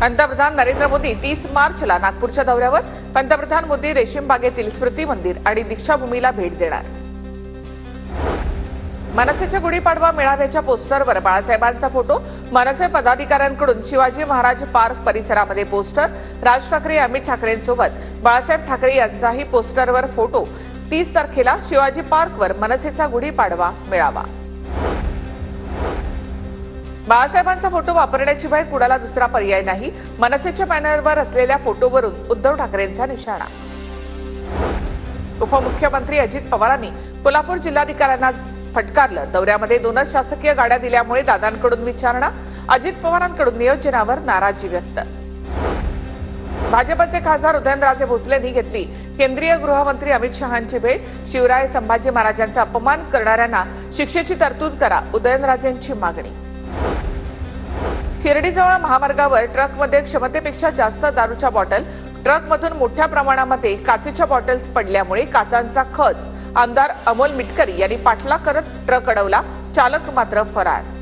पंतप्रधान नरेंद्र मोदी 30 मार्चला नागपूरच्या दौऱ्यावर. पंतप्रधान मोदी रेशीम बागेतील स्मृती मंदिर आणि दीक्षाभूमीला भेट देणार. मनसेच्या गुढीपाडवा मेळाव्याच्या पोस्टरवर बाळासाहेबांचा फोटो. मनसे पदाधिकाऱ्यांकडून शिवाजी महाराज पार्क परिसरामध्ये पोस्टर. राज ठाकरे अमित ठाकरेंसोबत बाळासाहेब ठाकरे यांचाही पोस्टरवर फोटो. 30 तारखेला शिवाजी पार्कवर मनसेचा गुढीपाडवा मेळावा. बाळासाहेबांचा फोटो वापरण्याशिवाय कुणाला दुसरा पर्याय नाही. मनसेच्या बॅनरवर असलेल्या फोटोवरून उद्धव ठाकरेंचा निशाणा. उपमुख्यमंत्री अजित पवारांनी कोल्हापूर जिल्हाधिकाऱ्यांना फटकारलं. दौऱ्यामध्ये 2च शासकीय गाड्या दिल्यामुळे दादांकडून विचारणा. अजित पवारांकडून नियोजनावर नाराजी व्यक्त. भाजपचे खासदार उदयनराजे भोसलेंनी घेतली केंद्रीय गृहमंत्री अमित शहांची भेट. शिवराय संभाजी महाराजांचा अपमान करणाऱ्यांना शिक्षेची तरतूद करा, उदयनराजेंची मागणी. शिर्डीजवळ महामार्गावर ट्रकमध्ये क्षमतेपेक्षा जास्त दारूच्या बॉटल. ट्रकमधून मोठ्या प्रमाणामध्ये काचेच्या बॉटल्स पडल्यामुळे काचांचा खच. आमदार अमोल मिटकरी यांनी पाठलाग करत ट्रक अडवला. चालक मात्र फरार.